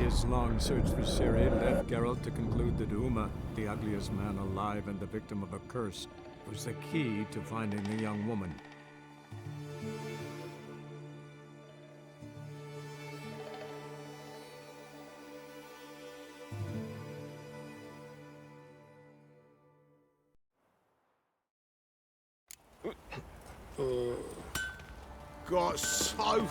His long search for Ciri led Geralt to conclude that Uma, the ugliest man alive and the victim of a curse, was the key to finding the young woman. Got so...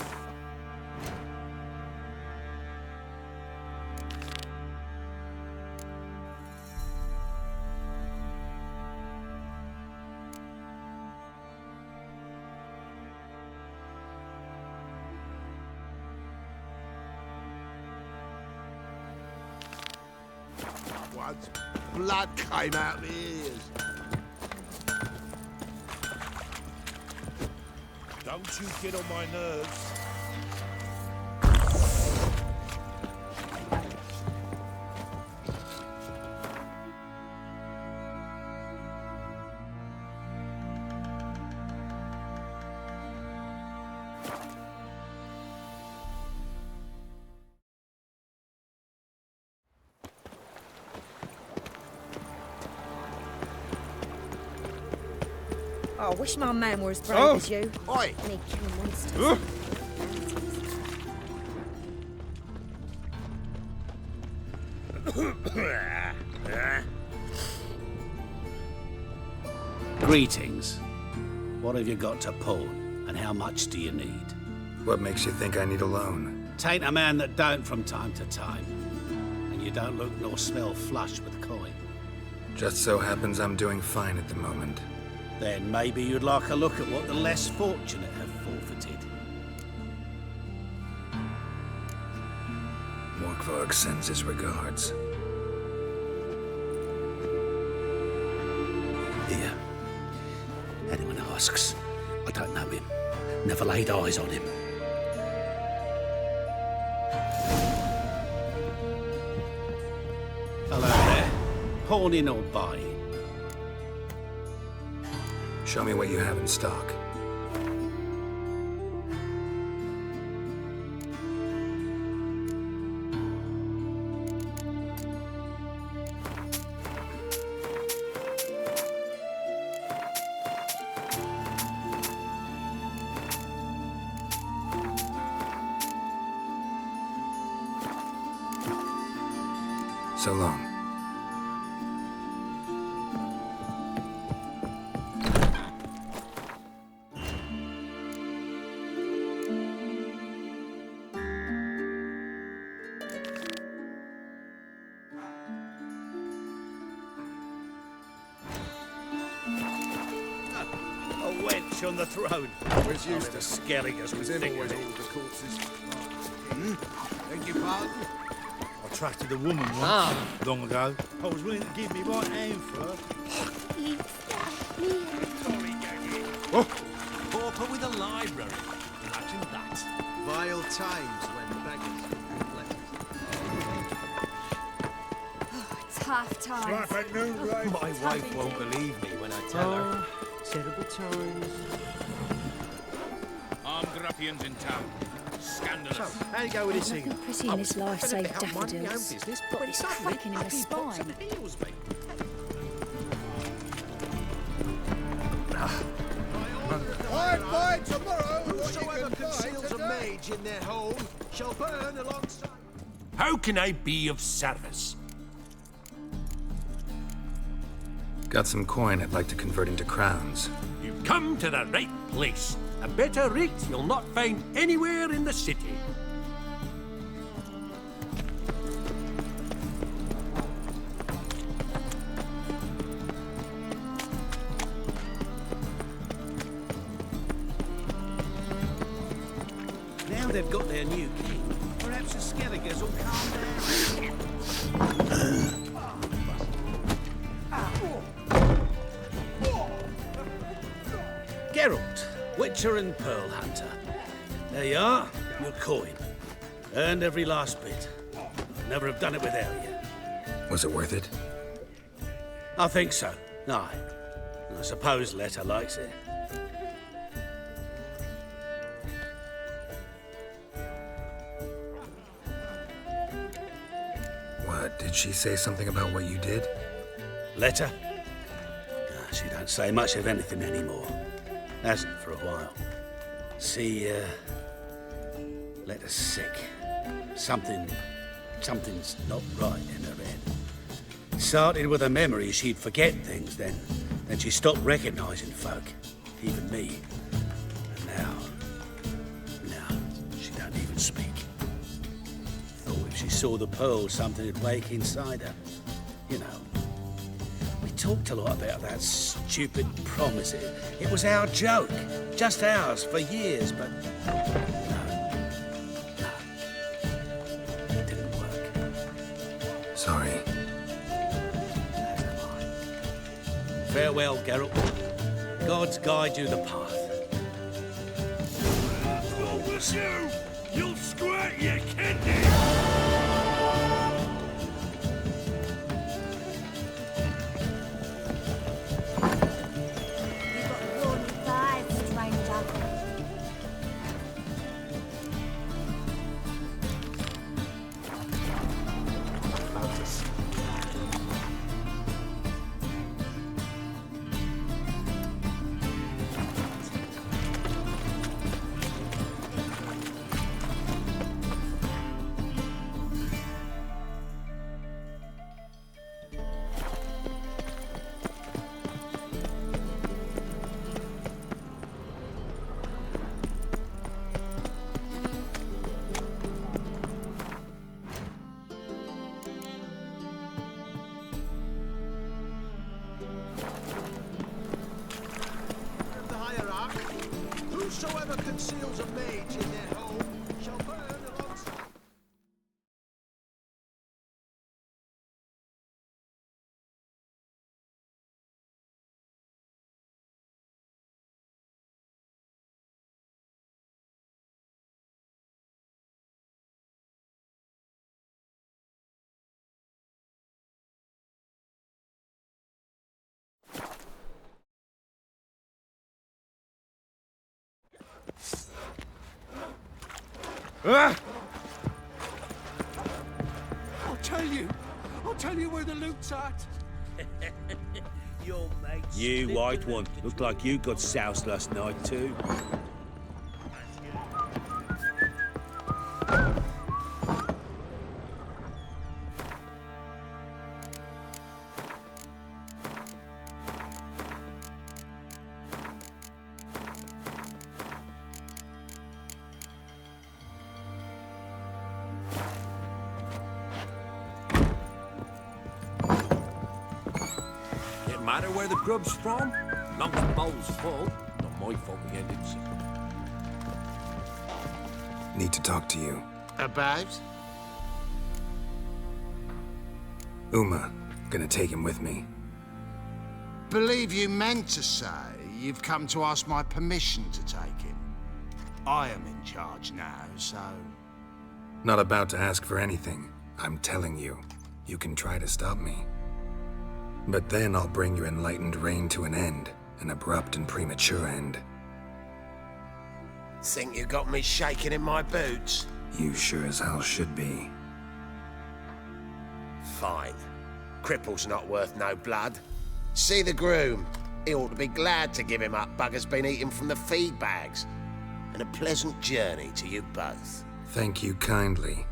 What? Blood came out of the ears. Don't you get on my nerves. Oh, I wish my man were as brave as you. Oi! And he'd kill monsters. Greetings. What have you got to pawn, and how much do you need? What makes you think I need a loan? Tain't a man that don't from time to time. And you don't look nor smell flush with coin. Just so happens I'm doing fine at the moment. Then maybe you'd like a look at what the less fortunate have forfeited. Morkvarg sends his regards. Here. Anyone asks, I don't know him. Never laid eyes on him. Hello there. Pawning or buying? Show me what you have in stock. So long. On the throne. Where's used to Skelligers was in always all the corpses. Beg your pardon? I trusted a woman once, long ago. I was willing to give me right hand for her. Pauper with a library. Imagine that. Vile times when beggars... It's half time. Right at noon, right? My wife won't believe me when I tell her. Terrible times. Armed ruffians in town. Scandalous. So, how you go with this Nothing thing? pretty in this life save Mind my own daffodils. business, Got but this suddenly cracking in up my he pops spine. and heals me. By tomorrow, whosoever conceals a mage in their home shall burn alongside... How can I be of service? Got some coin I'd like to convert into crowns. You've come to the right place. A better rate you'll not find anywhere in the city. Now they've got their new king. Perhaps the Skelligers will calm down. Geralt, Witcher and Pearl Hunter. There you are, your coin. Earned every last bit. Never have done it without you. Was it worth it? I think so. Aye. I suppose Letta likes it. Did she say something about what you did? Letter? She don't say much of anything anymore. Hasn't for a while. See, letter's sick. Something's not right in her head. Started with a memory she'd forget things, then she stopped recognising folk, even me. And now she don't even speak. Thought if she saw the pearl, something would wake inside her. You know. We talked a lot about that stupid promise. It was our joke. Just ours for years, but no. It didn't work. Sorry. Farewell, Geralt. Gods guide you the path. What was you? You'll squirt your kidney! Whosoever conceals a mage in their home shall burn alongside. I'll tell you where the loot's at. Your mate. You white one. Looked like you got soused last night too. Matter where the grub's from, long as the bowl's full. Not my fault we ended sick. Need to talk to you. About? Uma. Gonna take him with me. Believe you meant to say you've come to ask my permission to take him. I am in charge now, so... Not about to ask for anything. I'm telling you. You can try to stop me. But then I'll bring your enlightened reign to an end. An abrupt and premature end. Think you got me shaking in my boots? You sure as hell should be. Fine. Cripple's not worth no blood. See the groom. He ought to be glad to give him up. Bugger's been eating from the feed bags. And a pleasant journey to you both. Thank you kindly.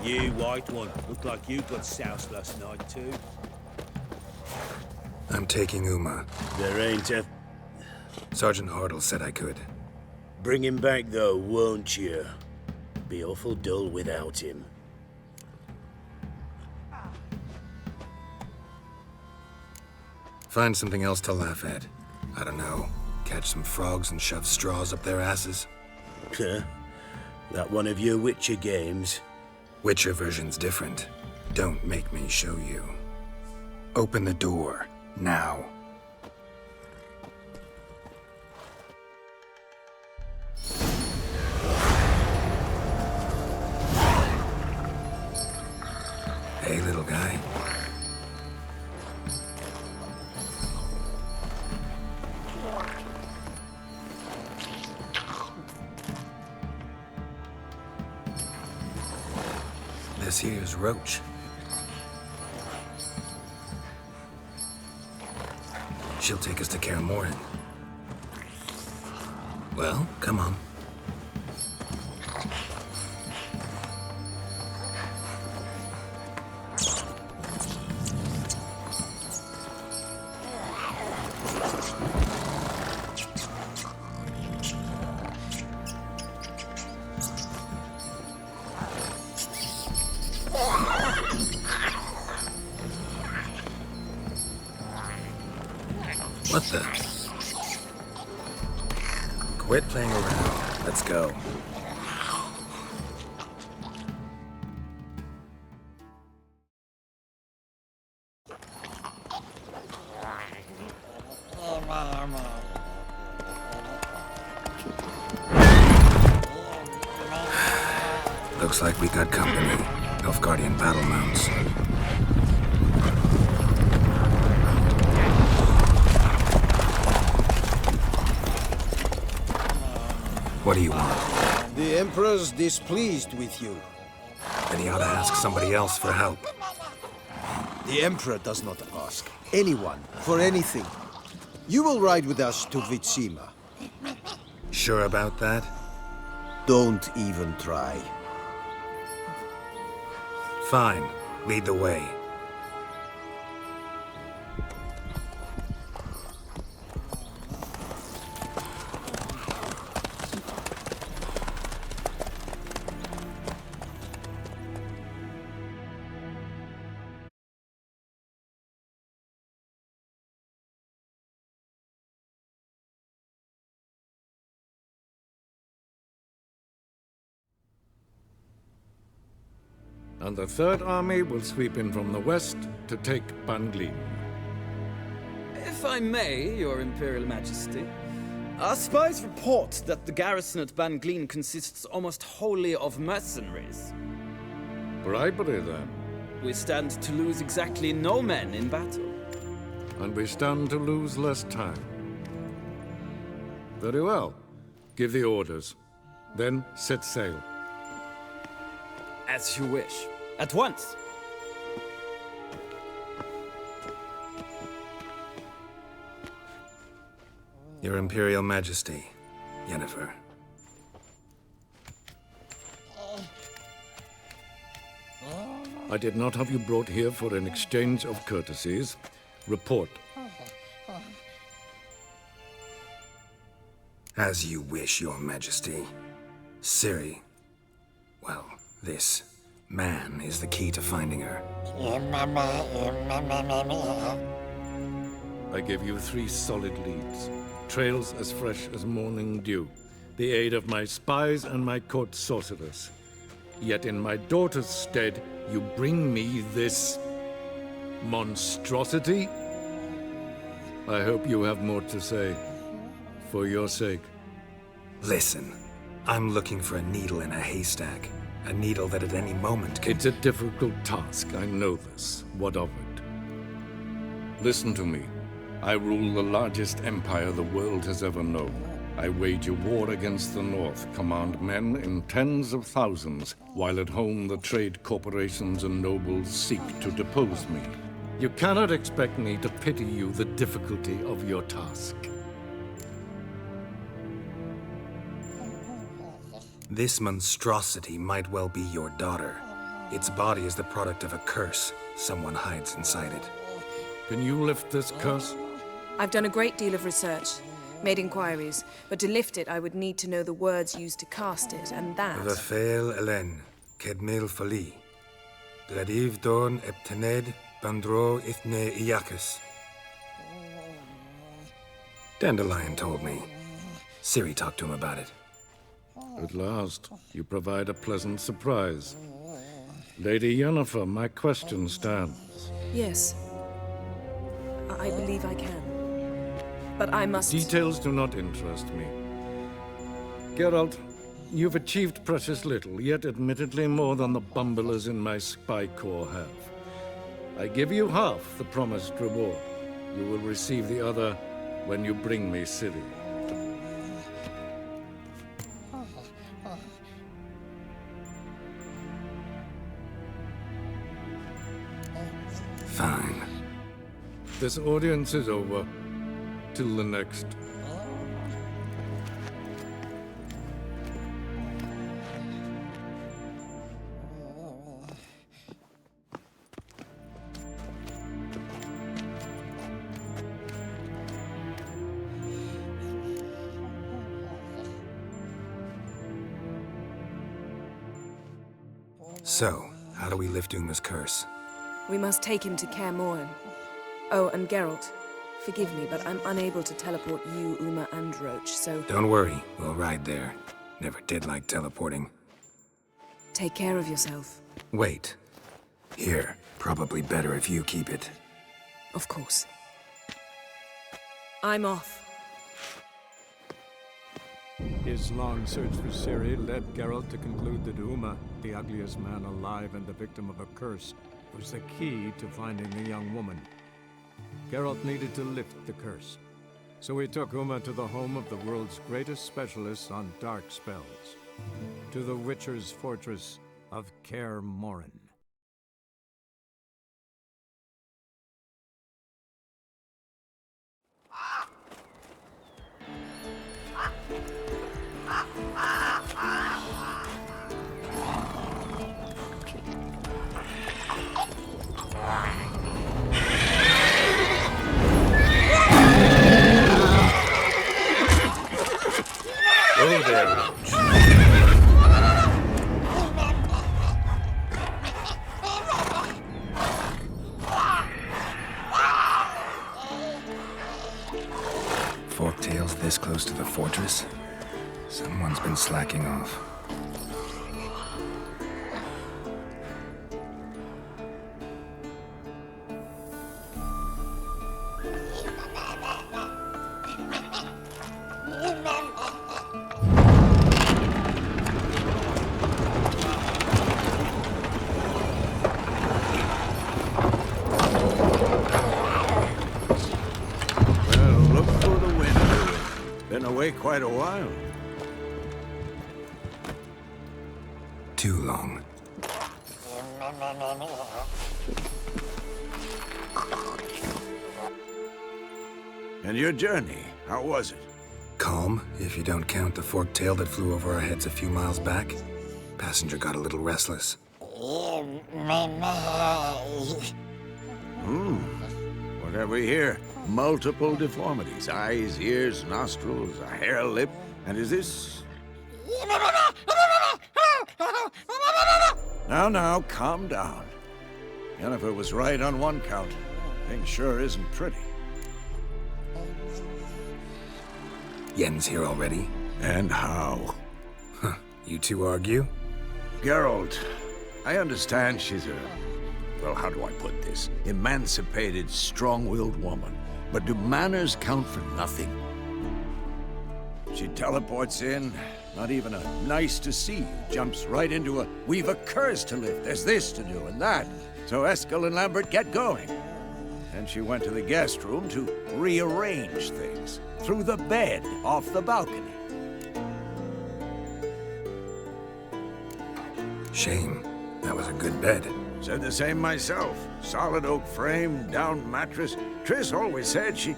You white one. Looked like you got soused last night too. I'm taking Uma. There ain't a... Sergeant Hartle said I could. Bring him back though, won't you? Be awful dull without him. Find something else to laugh at. I don't know. Catch some frogs and shove straws up their asses. Huh? That one of your Witcher games? Witcher version's different. Don't make me show you. Open the door, now. Hey, little guy. This here's Roach. She'll take us to Kaer Morhen. Well, come on. What the? Quit playing around. Let's go. Looks like we got company. Nilfgaardian battle mounts. What do you want? The Emperor's displeased with you. Then he ought to ask somebody else for help. The Emperor does not ask anyone for anything. You will ride with us to Vitsima. Sure about that? Don't even try. Fine. Lead the way. And the Third Army will sweep in from the west to take Banglin. If I may, Your Imperial Majesty, our spies report that the garrison at Banglin consists almost wholly of mercenaries. Bribery, then. We stand to lose exactly no men in battle. And we stand to lose less time. Very well. Give the orders. Then set sail. As you wish. At once! Your Imperial Majesty, Yennefer. I did not have you brought here for an exchange of courtesies. Report. As you wish, Your Majesty. Ciri. Well, this man is the key to finding her. I gave you 3 solid leads. Trails as fresh as morning dew. The aid of my spies and my court sorcerers. Yet in my daughter's stead, you bring me this monstrosity? I hope you have more to say. For your sake. Listen, I'm looking for a needle in a haystack. A needle that at any moment can... It's a difficult task, I know this. What of it? Listen to me. I rule the largest empire the world has ever known. I wage a war against the North, command men in tens of thousands, while at home the trade corporations and nobles seek to depose me. You cannot expect me to pity you the difficulty of your task. This monstrosity might well be your daughter. Its body is the product of a curse someone hides inside it. Can you lift this curse? I've done a great deal of research, made inquiries, but to lift it I would need to know the words used to cast it, and that... Vafael Elen, Kedmil Fali. Gladiv Dorn Eptened Bandro Ithne Iacus. Dandelion told me. Ciri talked to him about it. At last, you provide a pleasant surprise. Lady Yennefer, my question stands. Yes. I believe I can. But I must... Details do not interest me. Geralt, you've achieved precious little, yet admittedly more than the bumblers in my spy corps have. I give you half the promised reward. You will receive the other when you bring me Ciri. Fine. This audience is over. Till the next. So, how do we lift Uma's curse? We must take him to Kaer Morhen. Oh, and Geralt, forgive me, but I'm unable to teleport you, Uma, and Roach, so... Don't worry, we'll ride there. Never did like teleporting. Take care of yourself. Wait. Here, probably better if you keep it. Of course. I'm off. His long search for Ciri led Geralt to conclude that Uma, the ugliest man alive and the victim of a curse, was the key to finding the young woman. Geralt needed to lift the curse, so he took Uma to the home of the world's greatest specialist on dark spells, to the Witcher's fortress of Kaer Morhen. Oh, there, Roach. Forktails this close to the fortress? Someone's been slacking off. Quite a while. Too long. And your journey, how was it? Calm, if you don't count the forktail that flew over our heads a few miles back. Passenger got a little restless. What have we here? Multiple deformities. Eyes, ears, nostrils, a hair lip. And is this... Now, calm down. Yennefer was right on one count. Thing sure isn't pretty. Yen's here already? And how? Huh. You two argue? Geralt, I understand she's a... Well, how do I put this? Emancipated, strong-willed woman. But do manners count for nothing? She teleports in, not even a nice to see you, jumps right into a, we've a curse to lift, there's this to do and that. So Eskel and Lambert get going. And she went to the guest room to rearrange things. Through the bed, off the balcony. Shame. That was a good bed. Said the same myself. Solid oak frame, down mattress. Triss always said she...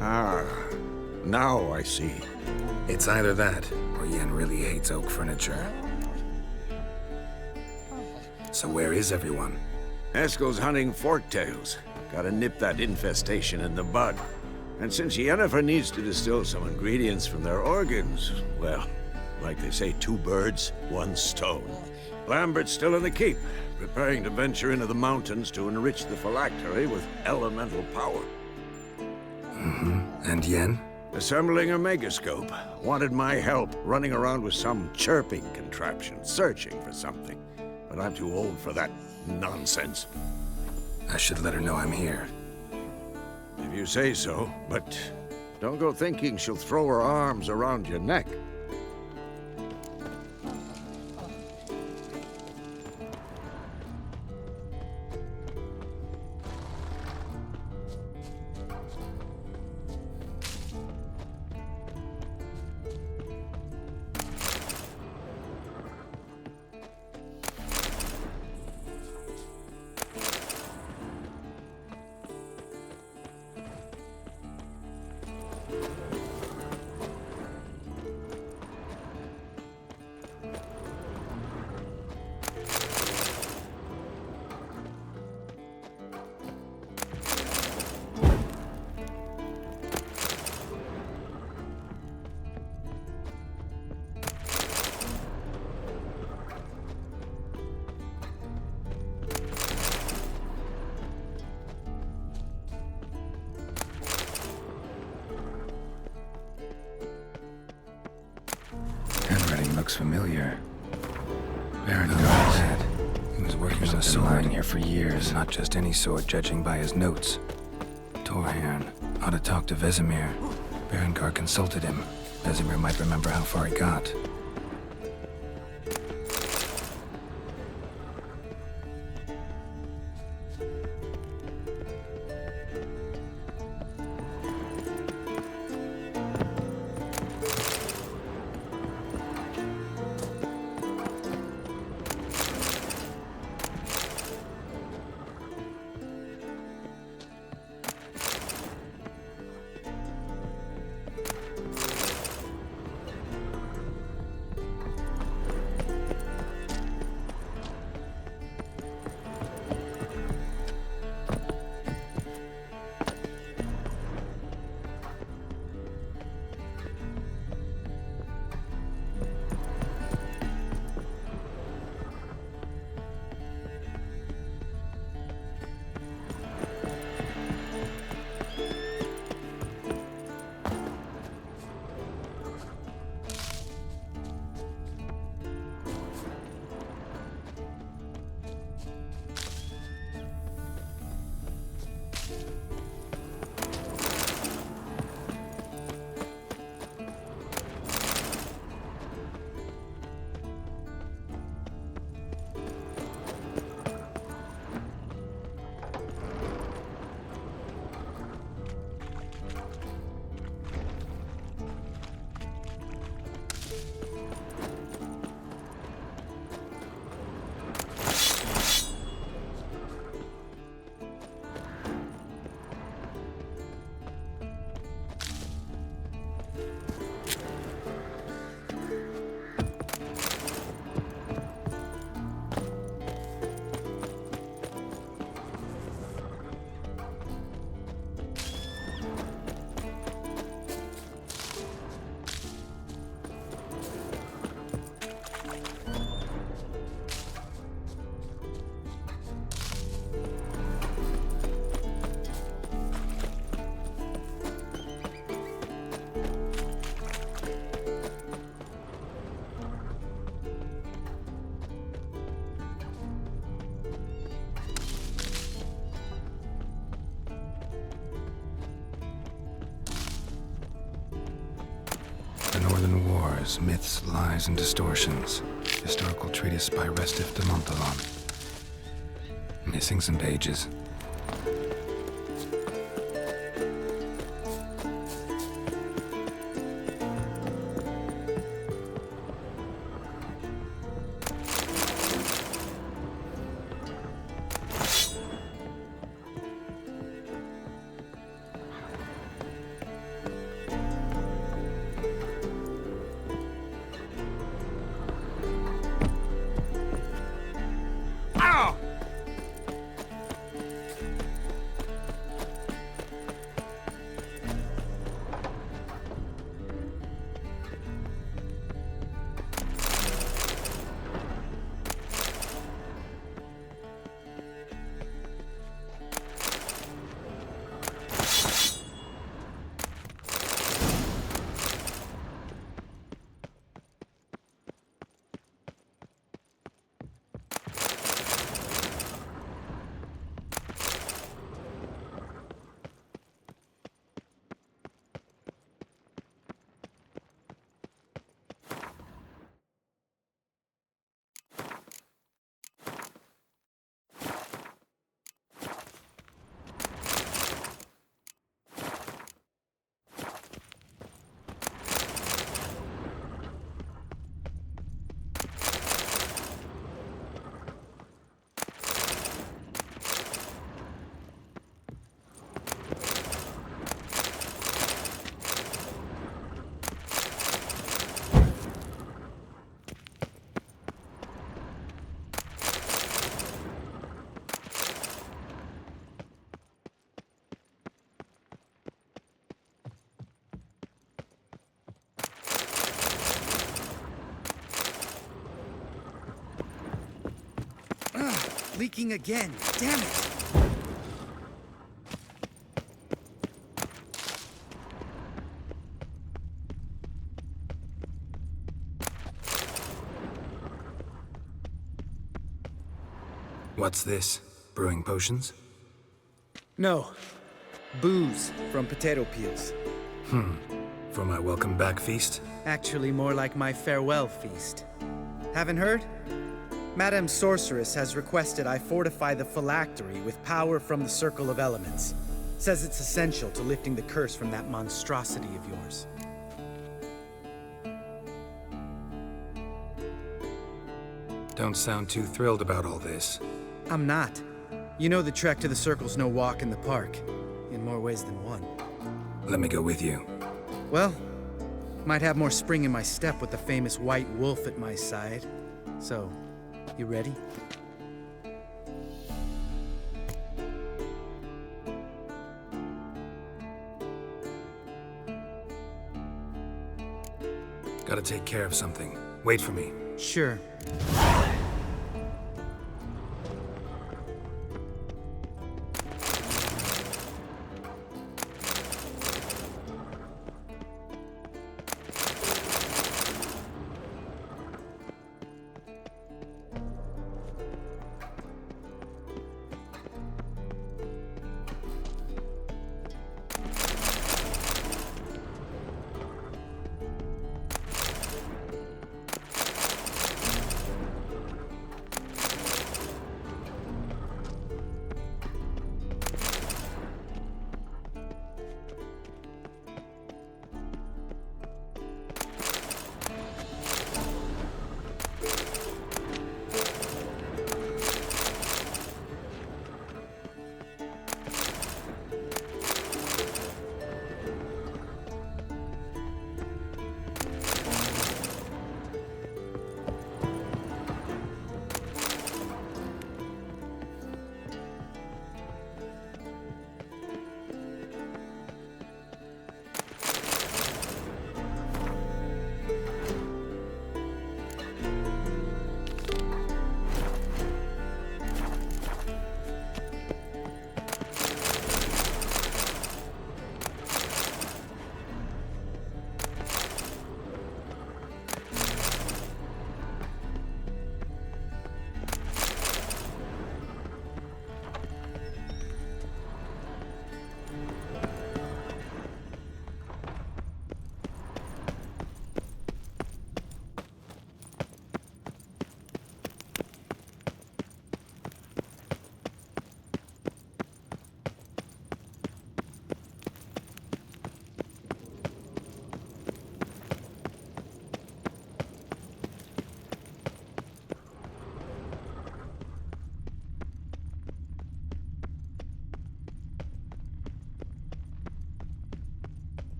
Ah, now I see. It's either that, or Yen really hates oak furniture. So where is everyone? Eskel's hunting forktails. Gotta nip that infestation in the bud. And since Yennefer needs to distill some ingredients from their organs, well, like they say, 2 birds, 1 stone. Lambert's still in the keep, preparing to venture into the mountains to enrich the phylactery with elemental power. And Yen? Assembling a megascope. Wanted my help running around with some chirping contraption, searching for something. But I'm too old for that nonsense. I should let her know I'm here. If you say so, but don't go thinking she'll throw her arms around your neck. Handwriting looks familiar. Baron Gar's. He was working on a sword here for years, not just any sword, judging by his notes. Torhern, how to talk to Vesemir. Berengar consulted him. Vesemir might remember how far he got. The Northern Wars, Myths, Lies, and Distortions. Historical treatise by Restif de Montalon. Missing some pages. Leaking again. Damn it! What's this? Brewing potions? No. Booze from potato peels. For my welcome back feast? Actually, more like my farewell feast. Haven't heard? Madame Sorceress has requested I fortify the phylactery with power from the Circle of Elements. Says it's essential to lifting the curse from that monstrosity of yours. Don't sound too thrilled about all this. I'm not. You know the trek to the Circle's no walk in the park. In more ways than one. Let me go with you. Well, might have more spring in my step with the famous white wolf at my side. So, you ready? Gotta take care of something. Wait for me. Sure.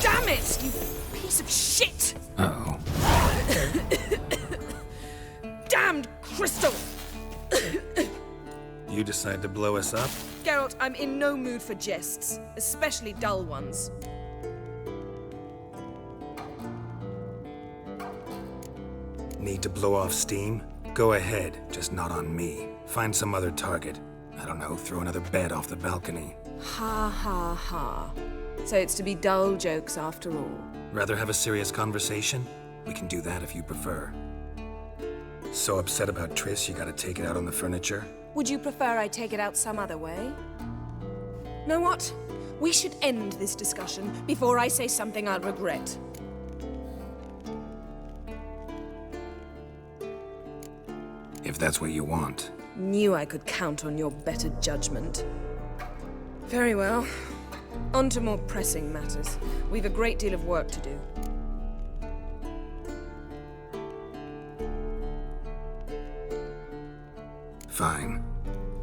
Damn it, you piece of shit! Uh-oh. Damned crystal! You decide to blow us up? Geralt, I'm in no mood for jests, especially dull ones. Need to blow off steam? Go ahead, just not on me. Find some other target. I don't know, throw another bed off the balcony. Ha ha ha. So it's to be dull jokes after all. Rather have a serious conversation? We can do that if you prefer. So upset about Triss you gotta take it out on the furniture? Would you prefer I take it out some other way? Know what? We should end this discussion before I say something I'll regret. If that's what you want. Knew I could count on your better judgment. Very well. On to more pressing matters. We've a great deal of work to do. Fine.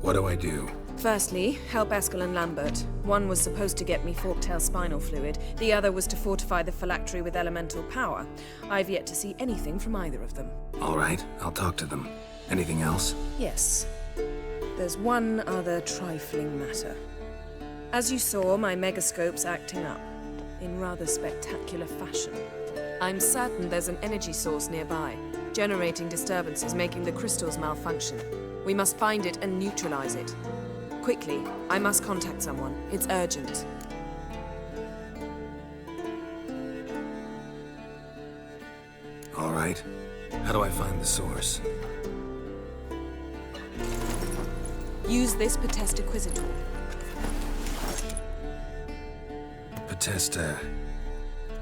What do I do? Firstly, help Eskel and Lambert. One was supposed to get me forktail spinal fluid, the other was to fortify the phylactery with elemental power. I've yet to see anything from either of them. All right, I'll talk to them. Anything else? Yes. There's one other trifling matter. As you saw, my megascope's acting up, in rather spectacular fashion. I'm certain there's an energy source nearby, generating disturbances, making the crystals malfunction. We must find it and neutralize it. Quickly, I must contact someone. It's urgent. All right. How do I find the source? Use this Potestaquisitor.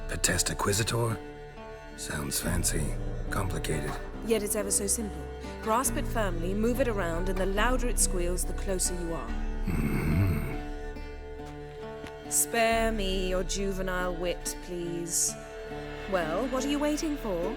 Potestaquisitor? Sounds fancy. Complicated. Yet it's ever so simple. Grasp it firmly, move it around, and the louder it squeals, the closer you are. Mm-hmm. Spare me your juvenile wit, please. Well, what are you waiting for?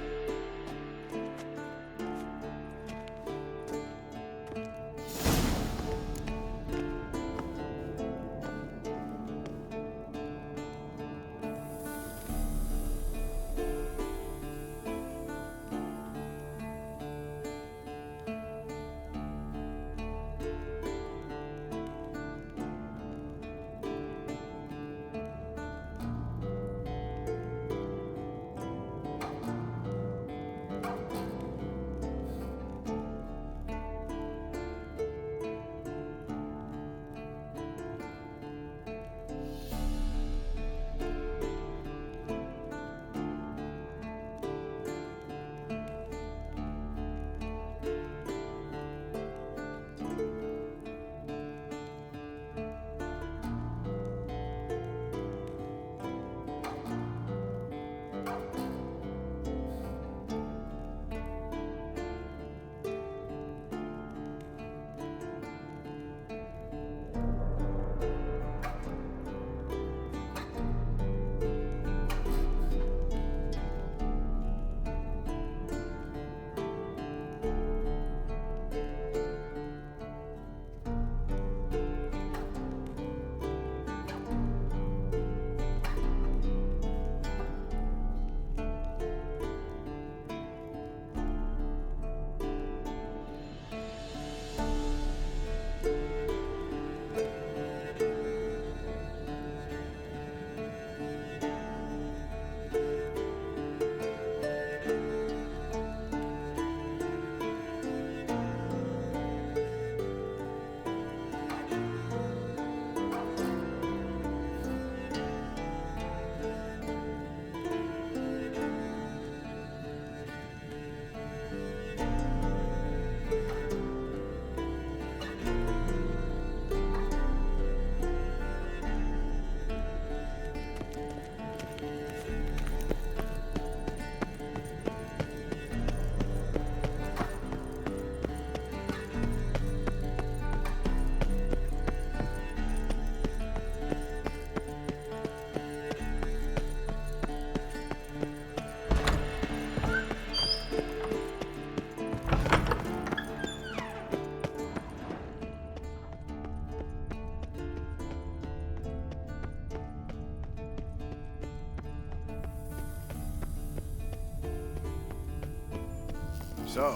So,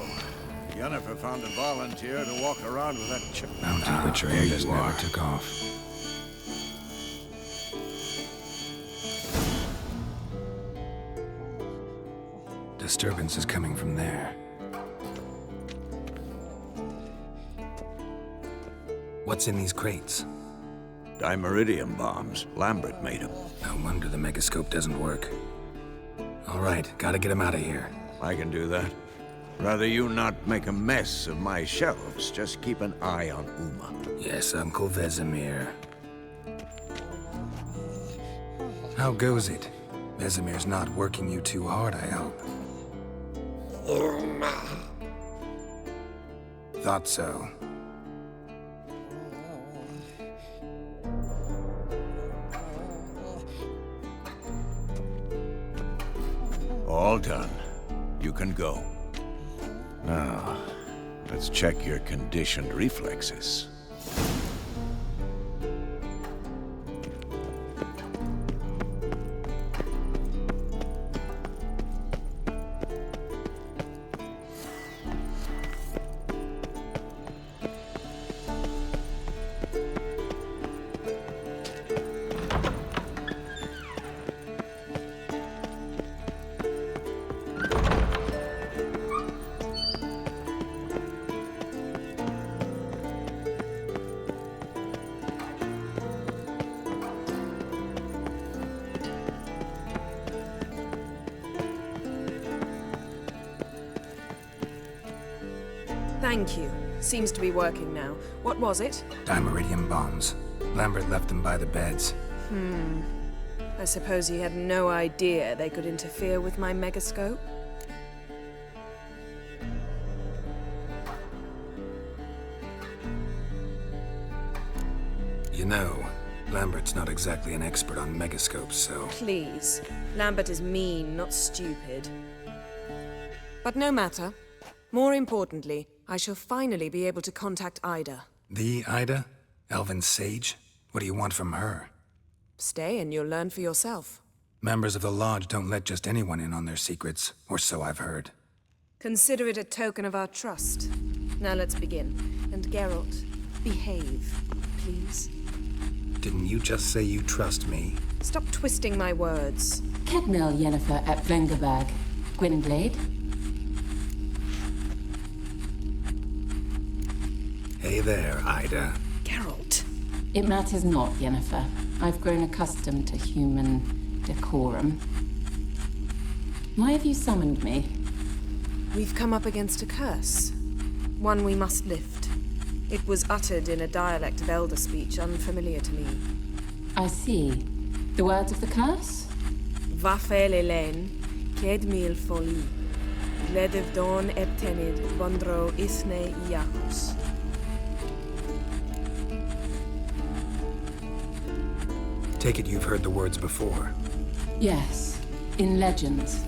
Yennefer found a volunteer to walk around with that chip. Bounty butchering just never took off. Disturbance is coming from there. What's in these crates? Dimeridium bombs. Lambert made them. No wonder the megascope doesn't work. All right, gotta get him out of here. I can do that. Rather you not make a mess of my shelves. Just keep an eye on Uma. Yes, Uncle Vesemir. How goes it? Vesemir's not working you too hard, I hope. Uma. Thought so. All done. You can go. Now, let's check your conditioned reflexes. Thank you. Seems to be working now. What was it? Dimeridium bombs. Lambert left them by the beds. I suppose he had no idea they could interfere with my megascope? You know, Lambert's not exactly an expert on megascopes, so... Please. Lambert is mean, not stupid. But no matter. More importantly, I shall finally be able to contact Ida. The Ida? Elven sage? What do you want from her? Stay and you'll learn for yourself. Members of the Lodge don't let just anyone in on their secrets, or so I've heard. Consider it a token of our trust. Now let's begin. And Geralt, behave, please. Didn't you just say you trust me? Stop twisting my words. Kedmel Yennefer at Vengerberg. Gwynblade. Hey there, Ida. Geralt. It matters not, Yennefer. I've grown accustomed to human decorum. Why have you summoned me? We've come up against a curse. One we must lift. It was uttered in a dialect of Elder speech unfamiliar to me. I see. The words of the curse? Vafel Elaine, Kedmil Foli, Ledev Don Eptenid, Bondro Isne Iacus. Take it you've heard the words before. Yes, in legends.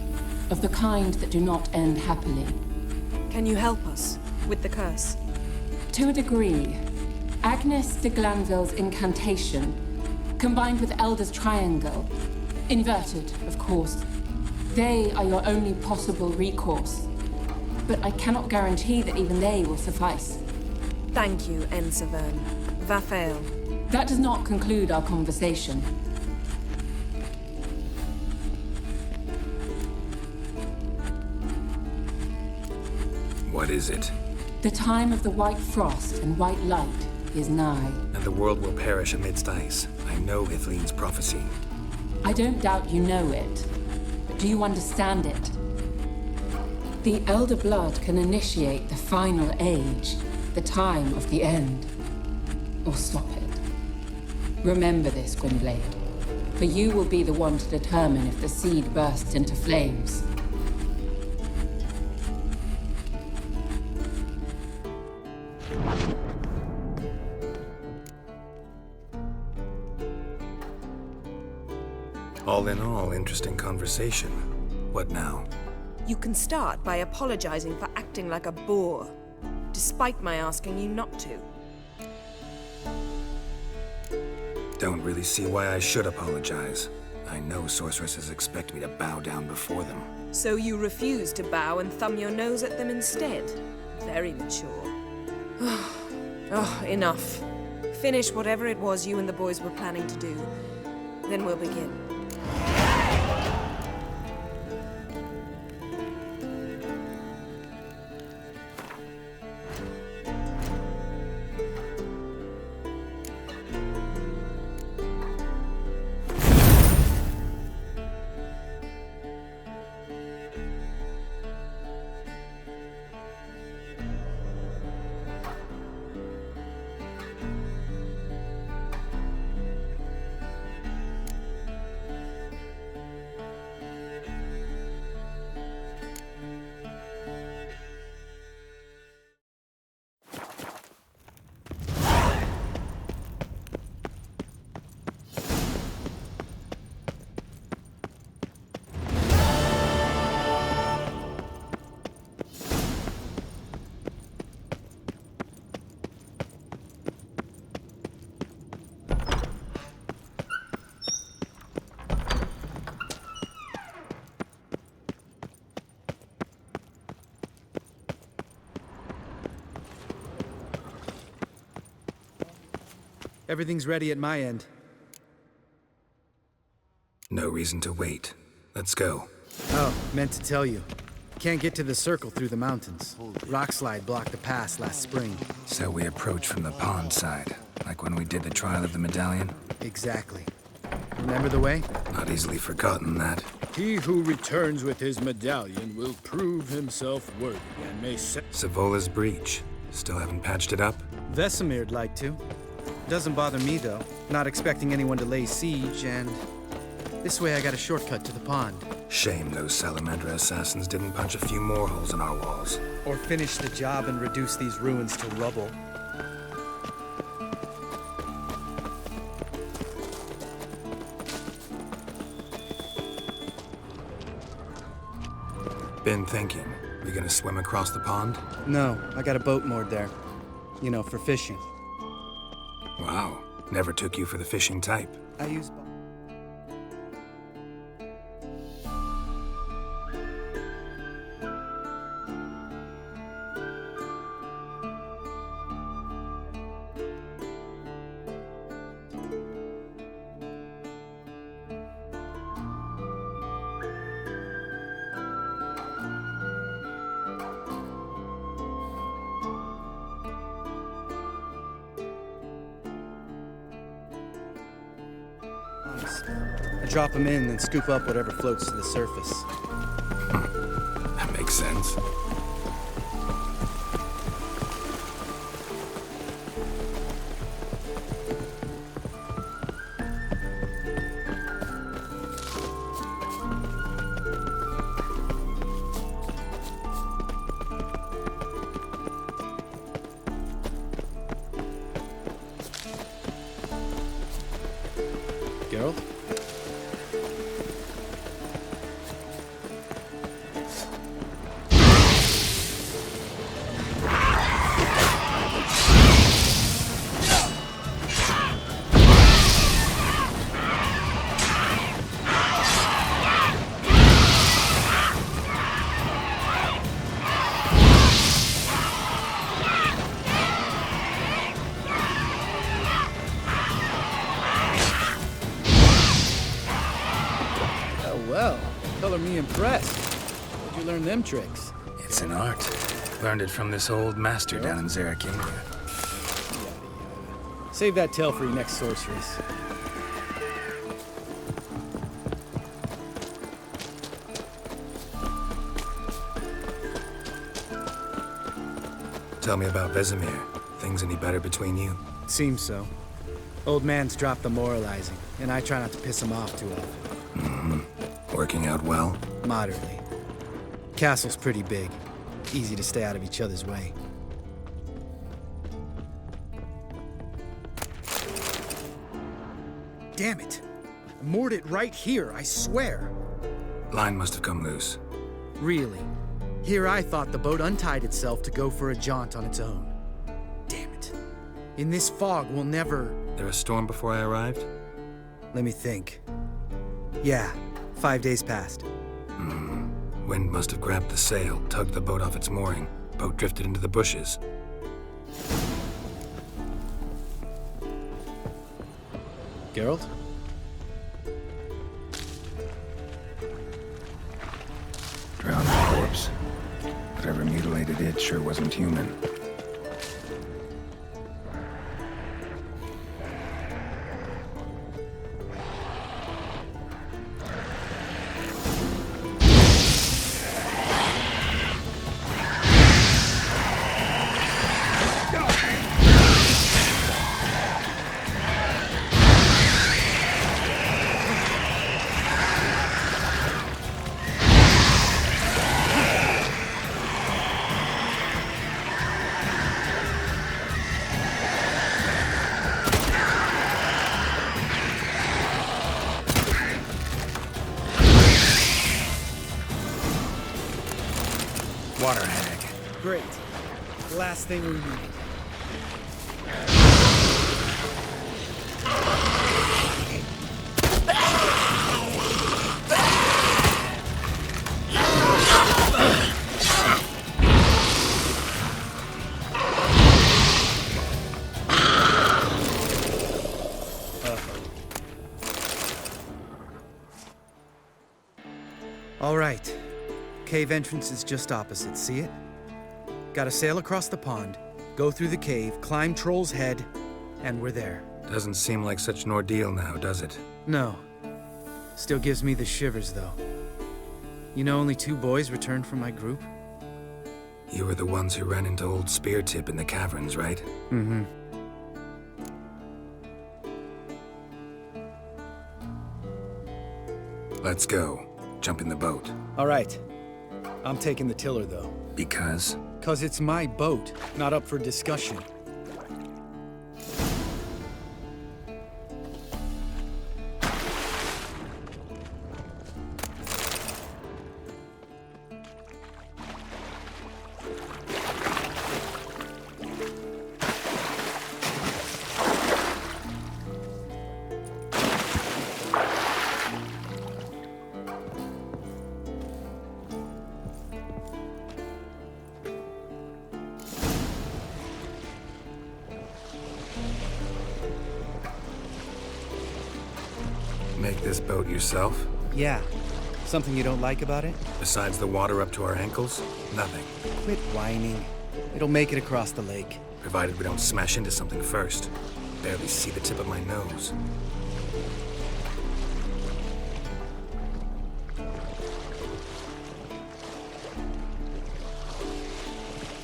Of the kind that do not end happily. Can you help us with the curse? To a degree. Agnes de Glanville's incantation, combined with Elder's triangle, inverted, of course. They are your only possible recourse. But I cannot guarantee that even they will suffice. Thank you, Ensavern. Vafel. That does not conclude our conversation. What is it? The time of the white frost and white light is nigh. And the world will perish amidst ice. I know Ithleen's prophecy. I don't doubt you know it. But do you understand it? The Elder Blood can initiate the final age, the time of the end. Or stop it. Remember this, Gwynblade. For you will be the one to determine if the seed bursts into flames. All in all, interesting conversation. What now? You can start by apologizing for acting like a boor, despite my asking you not to. Don't really see why I should apologize. I know sorceresses expect me to bow down before them. So you refuse to bow and thumb your nose at them instead? Very mature. Oh, enough. Finish whatever it was you and the boys were planning to do. Then we'll begin. Everything's ready at my end. No reason to wait. Let's go. Oh, meant to tell you. Can't get to the circle through the mountains. Rockslide blocked the pass last spring. So we approach from the pond side, like when we did the trial of the medallion? Exactly. Remember the way? Not easily forgotten, that. He who returns with his medallion will prove himself worthy and may set... Savola's breach. Still haven't patched it up? Vesemir'd like to. Doesn't bother me, though. Not expecting anyone to lay siege, and... this way I got a shortcut to the pond. Shame those Salamander assassins didn't punch a few more holes in our walls. Or finish the job and reduce these ruins to rubble. Been thinking. We gonna swim across the pond? No, I got a boat moored there. You know, for fishing. Wow. Never took you for the fishing type. I use... I drop them in, then scoop up whatever floats to the surface. That makes sense. Geralt? Well, color me impressed. Where'd you learn them tricks? It's an art. Learned it from this old master down in Zarakinga. Save that tale for your next sorceress. Tell me about Vesemir. Things any better between you? Seems so. Old man's dropped the moralizing, and I try not to piss him off too often. Mm-hmm. Working out well? Moderately. Castle's pretty big. Easy to stay out of each other's way. Damn it! I moored it right here, I swear! Line must have come loose. Really? Here I thought the boat untied itself to go for a jaunt on its own. Damn it. In this fog, we'll never... There a storm before I arrived? Let me think. Yeah, 5 days passed. Wind must have grabbed the sail, tugged the boat off its mooring. Boat drifted into the bushes. Geralt? Drowned corpse. Whatever mutilated it sure wasn't human. Water hag. Great. Last thing we need. All right. Cave entrance is just opposite, see it? Gotta sail across the pond, go through the cave, climb Troll's Head, and we're there. Doesn't seem like such an ordeal now, does it? No. Still gives me the shivers, though. You know only 2 boys returned from my group? You were the ones who ran into old Speartip in the caverns, right? Mm-hmm. Let's go. Jump in the boat. All right. I'm taking the tiller, though. Because? 'Cause it's my boat, not up for discussion. Make this boat yourself? Yeah. Something you don't like about it? Besides the water up to our ankles? Nothing. Quit whining. It'll make it across the lake. Provided we don't smash into something first. Barely see the tip of my nose.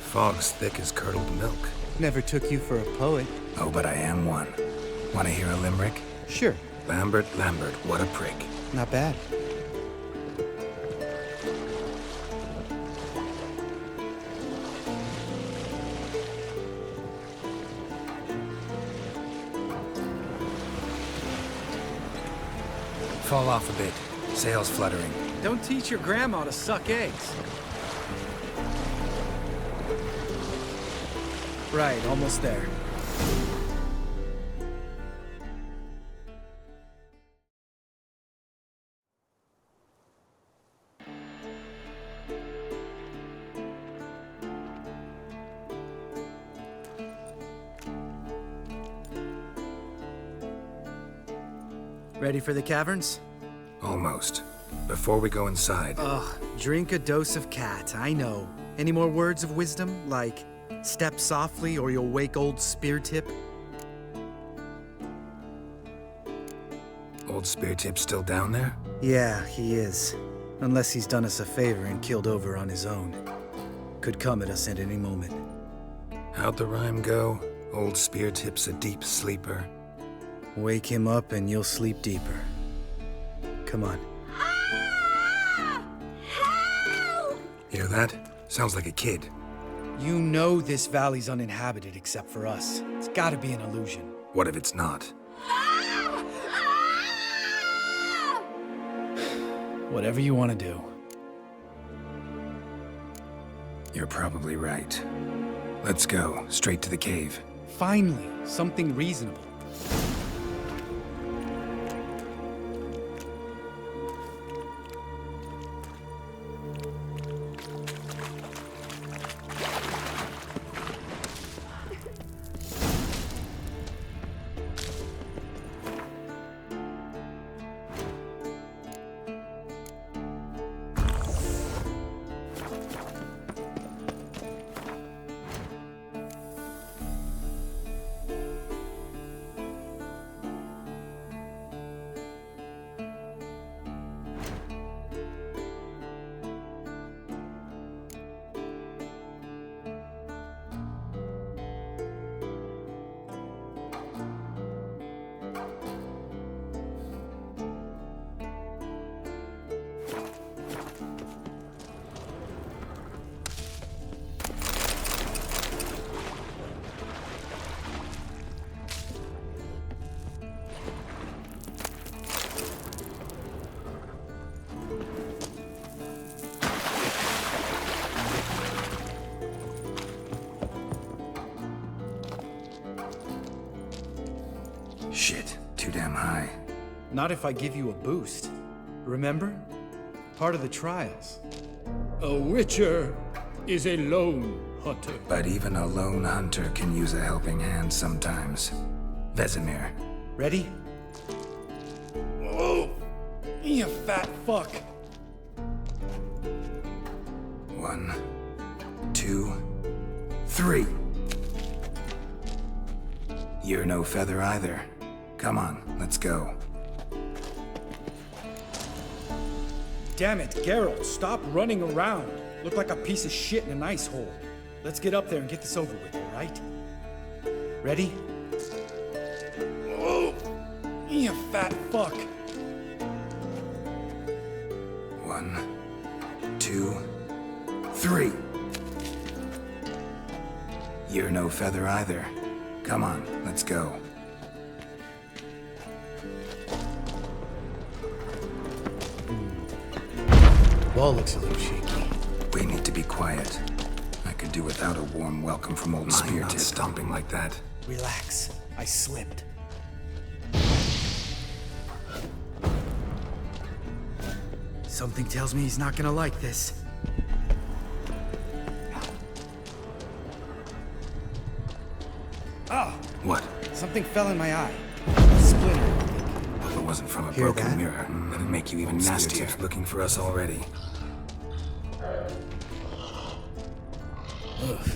Fog's thick as curdled milk. Never took you for a poet. Oh, but I am one. Want to hear a limerick? Sure. Lambert, Lambert, what a prick. Not bad. Fall off a bit. Sails fluttering. Don't teach your grandma to suck eggs. Right, almost there. Ready for the caverns? Almost. Before we go inside... Ugh, drink a dose of cat, I know. Any more words of wisdom, like, step softly or you'll wake old Speartip? Old Speartip's still down there? Yeah, he is. Unless he's done us a favor and killed over on his own. Could come at us at any moment. How'd the rhyme go? Old Speartip's a deep sleeper. Wake him up and you'll sleep deeper. Come on. Hear that? Sounds like a kid. You know this valley's uninhabited except for us. It's gotta be an illusion. What if it's not? Whatever you want to do. You're probably right. Let's go, straight to the cave. Finally, something reasonable. Shit, too damn high. Not if I give you a boost. Remember? Part of the trials. A witcher is a lone hunter. But even a lone hunter can use a helping hand sometimes. Vesemir. Ready? Oh, you fat fuck. 1, 2, 3. You're no feather either. Come on, let's go. Damn it, Geralt, stop running around. Look like a piece of shit in an ice hole. Let's get up there and get this over with, all right? Ready? Oh, you fat fuck. 1, 2, 3. You're no feather either. Come on, let's go. Wall looks a little shaky. We need to be quiet. I could do without a warm welcome from old Spear Tip stomping like that. Relax. I slipped. Something tells me he's not gonna like this. Ah! What? Something fell in my eye. Splinter. Hope it wasn't from a Hear broken that? mirror. That'd make you even nastier. Looking for us already. Ugh.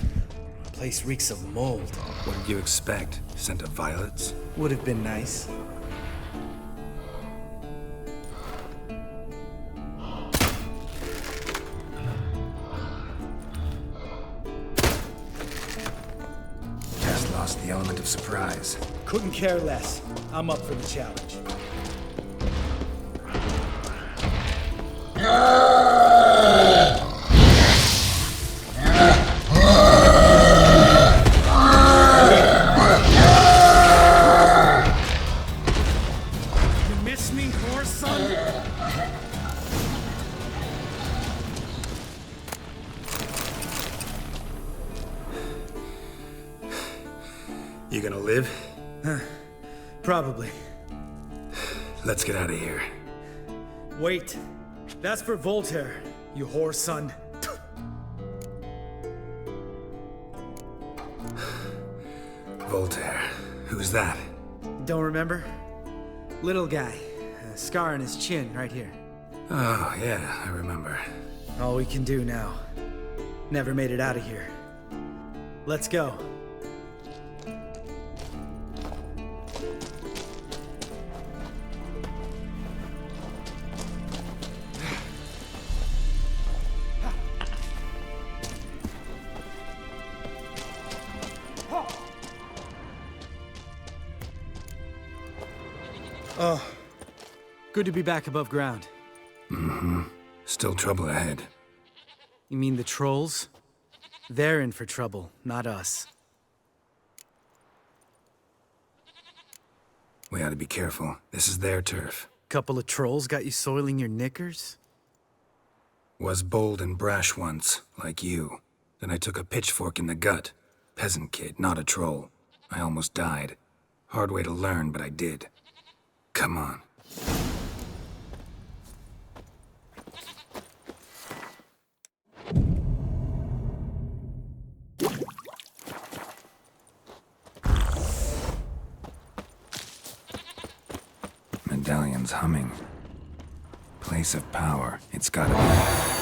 Place reeks of mold. What did you expect? Scent of violets? Would have been nice. Just lost the element of surprise. Couldn't care less. I'm up for the challenge. You miss me, horse son? You gonna live? Probably. Let's get out of here. Wait. That's for Voltaire, you whore son. Voltaire. Who's that? Don't remember? Little guy. A scar on his chin, right here. Oh, yeah, I remember. All we can do now. Never made it out of here. Let's go. Oh, good to be back above ground. Mm-hmm. Still trouble ahead. You mean the trolls? They're in for trouble, not us. We ought to be careful. This is their turf. Couple of trolls got you soiling your knickers? Was bold and brash once, like you. Then I took a pitchfork in the gut. Peasant kid, not a troll. I almost died. Hard way to learn, but I did. Come on. Medallion's humming. Place of power. It's gotta be.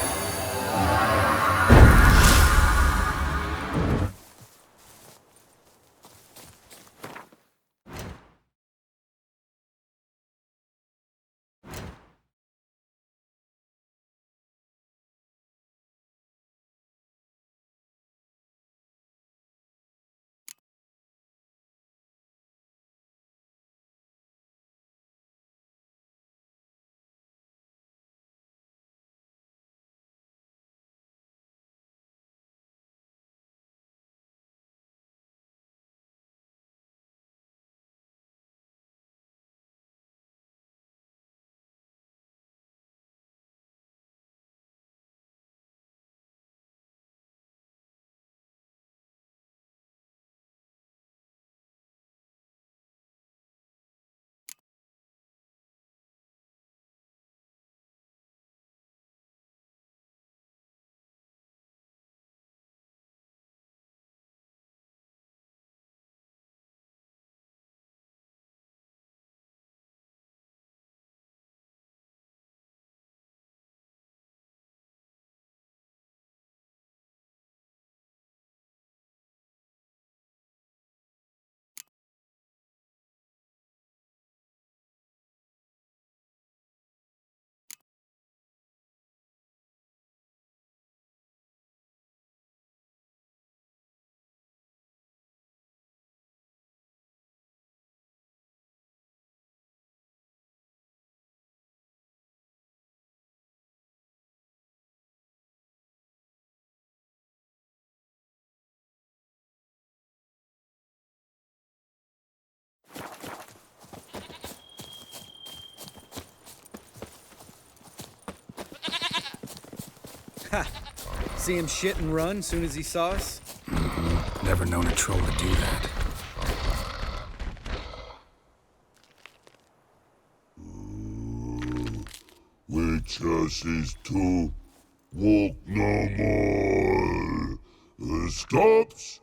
See him shit and run soon as he saw us? Never known a troll to do that. Witches is to walk no more. Stops.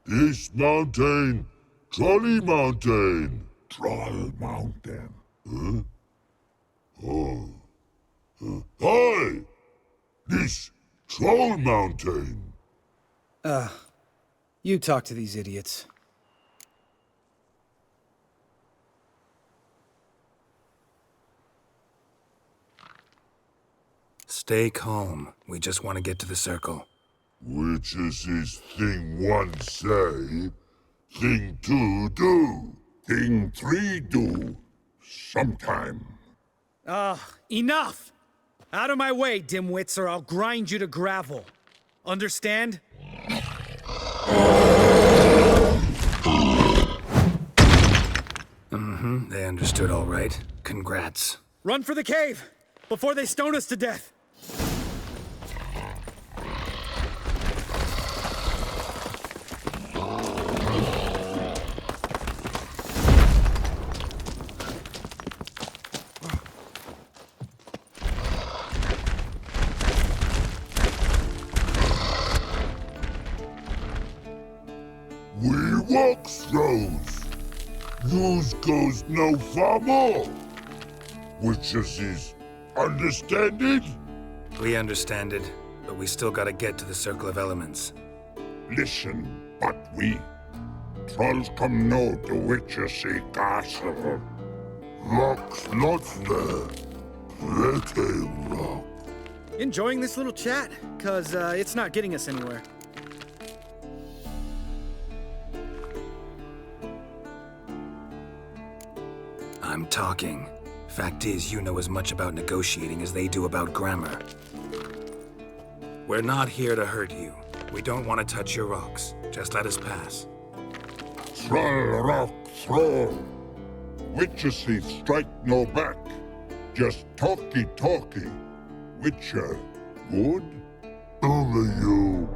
This mountain, Trolley Mountain. Troll Mountain. Huh? Oh. Hi! This Troll Mountain. You talk to these idiots. Stay calm. We just want to get to the circle. Witches is thing one say, thing two do, thing three do, sometime. Enough! Out of my way, dimwits, or I'll grind you to gravel. Understand? They understood all right. Congrats. Run for the cave! Before they stone us to death! We walk throws. Yous goes no far more. Witches is understand it? We understand it, but we still gotta get to the Circle of Elements. Listen, but we trolls come no to Witches castle. Rocks not there. Pretty rock. Enjoying this little chat? 'Cause it's not getting us anywhere. I'm talking. Fact is, you know as much about negotiating as they do about grammar. We're not here to hurt you. We don't want to touch your rocks. Just let us pass. Troll rock throw. Witches strike no back. Just talky. Witcher, good? Only you.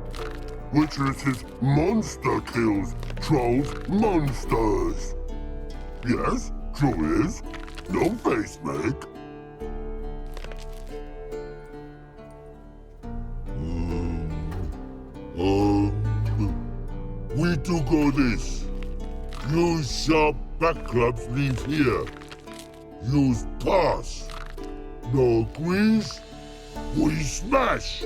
Witches is monster kills. Trolls monsters. Yes, true is. No face make. We do go this. Use sharp back clubs leave here. Use pass. No agrees, we smash.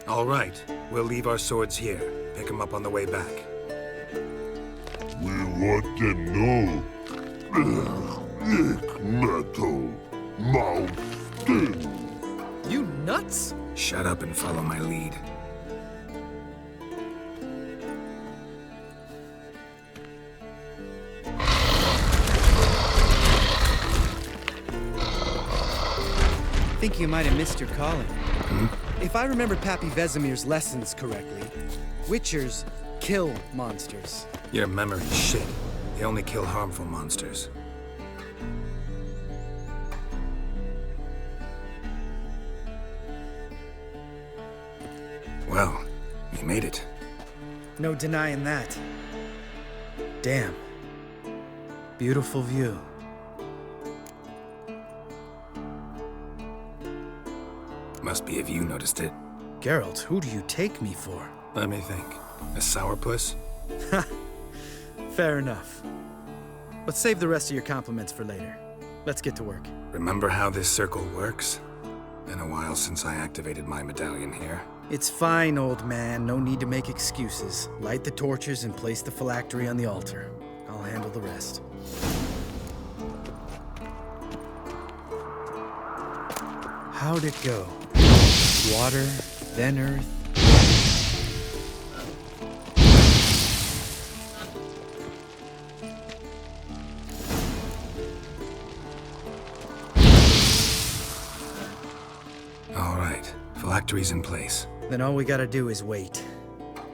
All right, we'll leave our swords here. Pick them up on the way back. We want them know. Lick metal. Mouth sting. You nuts? Shut up and follow my lead. I think you might have missed your calling. If I remember Pappy Vesemir's lessons correctly, Witchers kill monsters. Your memory's shit. They only kill harmful monsters. Well, you made it. No denying that. Damn. Beautiful view. Must be if you noticed it. Geralt, who do you take me for? Let me think. A sourpuss? Fair enough. But save the rest of your compliments for later. Let's get to work. Remember how this circle works? Been a while since I activated my medallion here. It's fine, old man. No need to make excuses. Light the torches and place the phylactery on the altar. I'll handle the rest. How'd it go? Water, then earth. All right, phylactery's in place. Then all we gotta do is wait.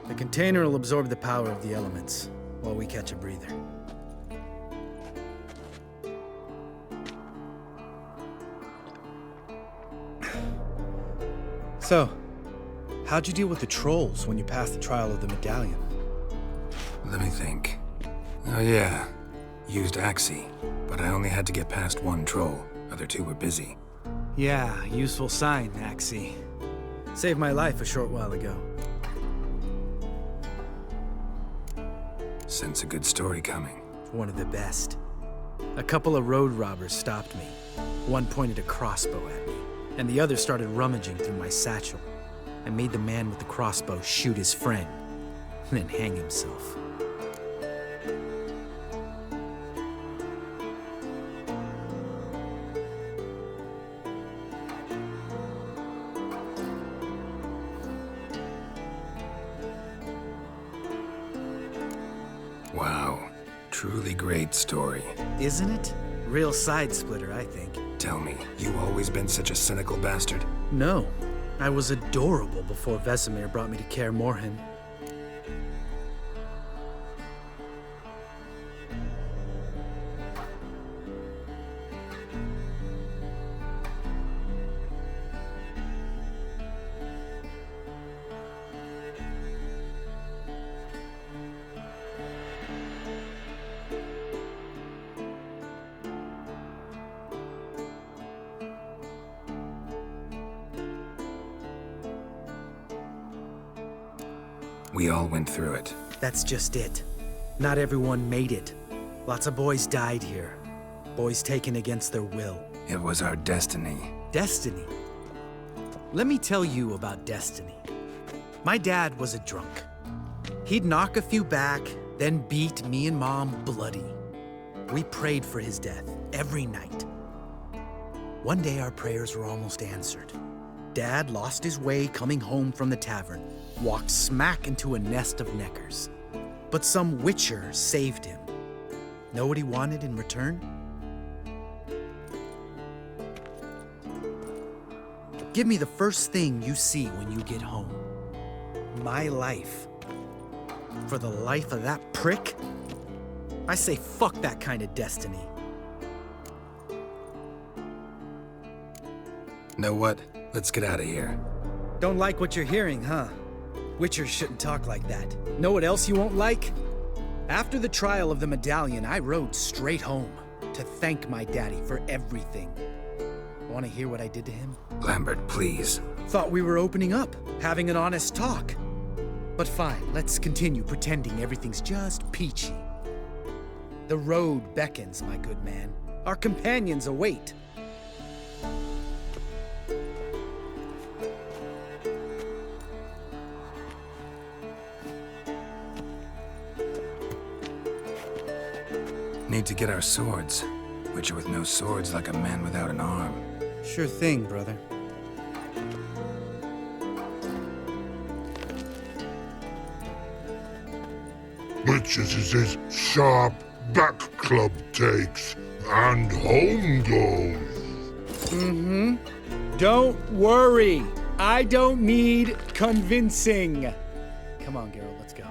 The container will absorb the power of the elements, while we catch a breather. So, how'd you deal with the trolls when you passed the trial of the medallion? Let me think. Oh yeah, used Axie, but I only had to get past one troll. Other two were busy. Yeah, useful sign, Axie. Saved my life a short while ago. Sense a good story coming. One of the best. A couple of road robbers stopped me. One pointed a crossbow at me, and the other started rummaging through my satchel. I made the man with the crossbow shoot his friend, and then hang himself. Wow, truly great story. Isn't it? Real side splitter, I think. Tell me, you always been such a cynical bastard? No. I was adorable before Vesemir brought me to Kaer Morhen. We all went through it. That's just it. Not everyone made it. Lots of boys died here. Boys taken against their will. It was our destiny. Destiny? Let me tell you about destiny. My dad was a drunk. He'd knock a few back, then beat me and Mom bloody. We prayed for his death every night. One day our prayers were almost answered. Dad lost his way coming home from the tavern, walked smack into a nest of neckers. But some witcher saved him. Know what he wanted in return? Give me the first thing you see when you get home. My life. For the life of that prick? I say fuck that kind of destiny. Know what? Let's get out of here. Don't like what you're hearing, huh? Witchers shouldn't talk like that. Know what else you won't like? After the trial of the medallion, I rode straight home to thank my daddy for everything. Want to hear what I did to him? Lambert, please. Thought we were opening up, having an honest talk. But fine, let's continue pretending everything's just peachy. The road beckons, my good man. Our companions await. Need to get our swords. Witcher with no swords like a man without an arm. Sure thing, brother. Witches is his sharp back club takes, and home goes. Mm-hmm. Don't worry. I don't need convincing. Come on, Geralt, let's go.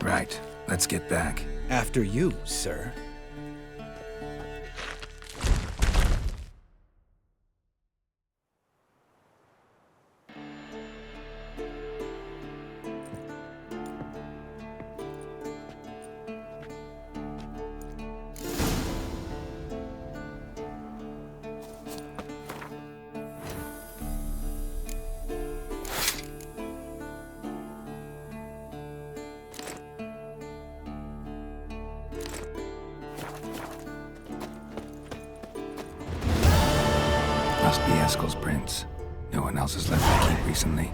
Right. Let's get back. After you, sir. Must be Eskel's prints. No one else has left the keep recently.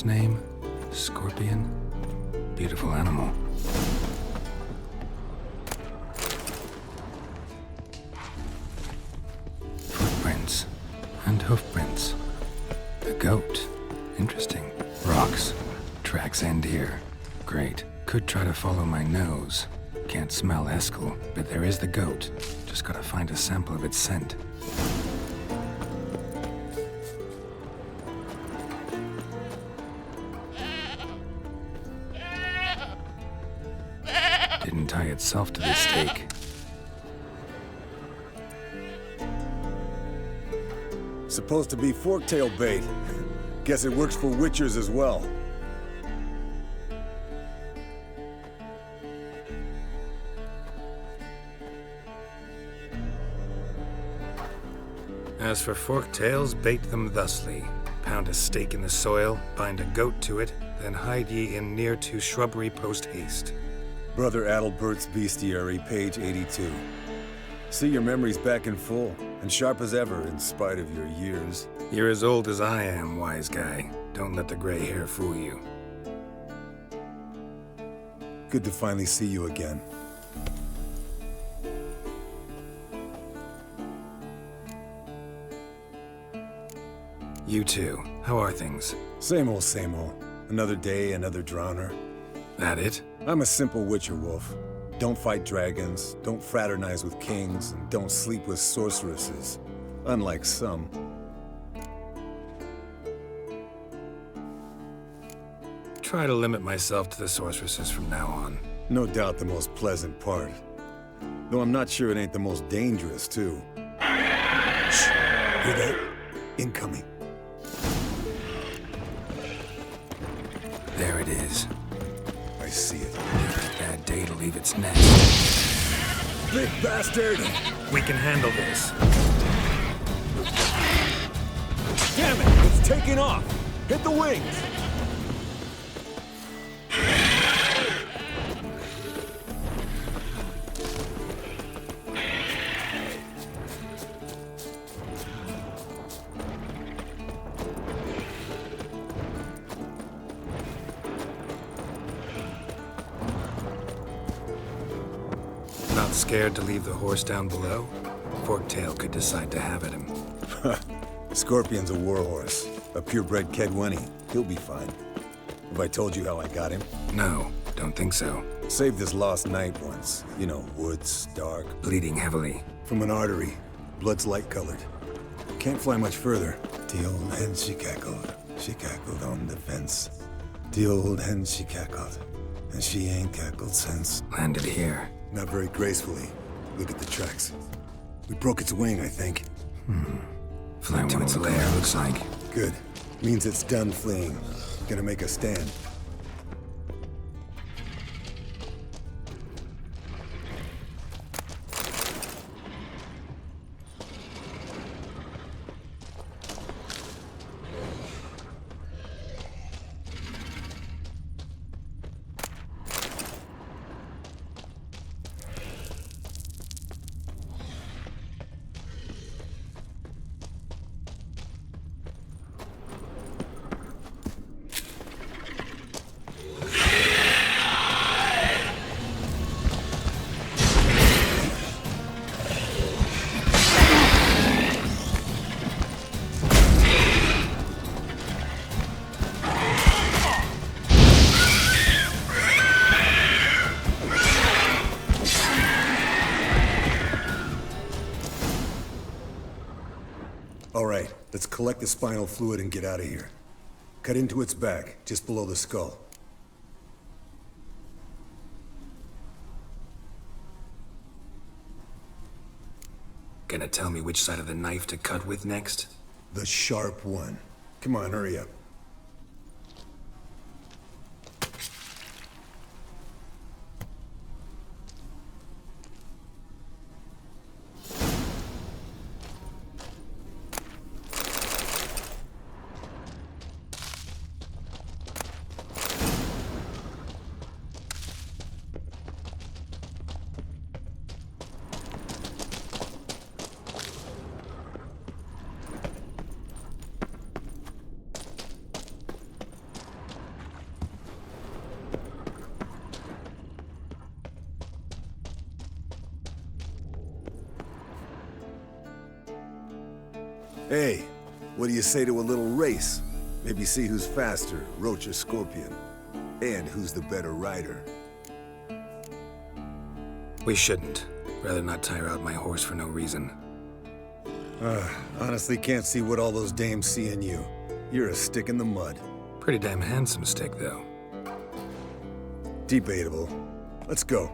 name? Scorpion? Beautiful animal. Footprints and hoofprints. A goat. Interesting. Rocks. Tracks end here. Great. Could try to follow my nose. Can't smell Eskel, but there is the goat. Just gotta find a sample of its scent. Didn't tie itself to the stake. Supposed to be forktail bait. Guess it works for witchers as well. As for forktails, bait them thusly. Pound a stake in the soil, bind a goat to it, then hide ye in near to shrubbery post haste. Brother Adalbert's Bestiary, page 82. See your memories back in full, and sharp as ever in spite of your years. You're as old as I am, wise guy. Don't let the gray hair fool you. Good to finally see you again. You too. How are things? Same old, same old. Another day, another drowner. That it? I'm a simple witcher wolf. Don't fight dragons, don't fraternize with kings, and don't sleep with sorceresses. Unlike some. Try to limit myself to the sorceresses from now on. No doubt the most pleasant part. Though I'm not sure it ain't the most dangerous, too. Shh! Hear that? Incoming. There it is. I see it. Bad day to leave its nest. Big bastard! We can handle this. Damn it! It's taking off! Hit the wings! Not scared to leave the horse down below? Forktail could decide to have at him. Scorpion's a warhorse. A purebred Kedwenny. He'll be fine. Have I told you how I got him? No, don't think so. Saved this lost knight once. You know, woods, dark. Bleeding heavily. From an artery. Blood's light-colored. Can't fly much further. The old hen she cackled. She cackled on the fence. The old hen she cackled. And she ain't cackled since. Landed here. Not very gracefully. Look at the tracks. We broke its wing, I think. Flew to its lair, looks like. Good. Means it's done fleeing. Gonna make a stand. All right, let's collect the spinal fluid and get out of here. Cut into its back, just below the skull. Gonna tell me which side of the knife to cut with next? The sharp one. Come on, hurry up. Hey, what do you say to a little race? Maybe see who's faster, Roach or Scorpion. And who's the better rider. We shouldn't. Rather not tire out my horse for no reason. Honestly can't see what all those dames see in you. You're a stick in the mud. Pretty damn handsome stick, though. Debatable. Let's go.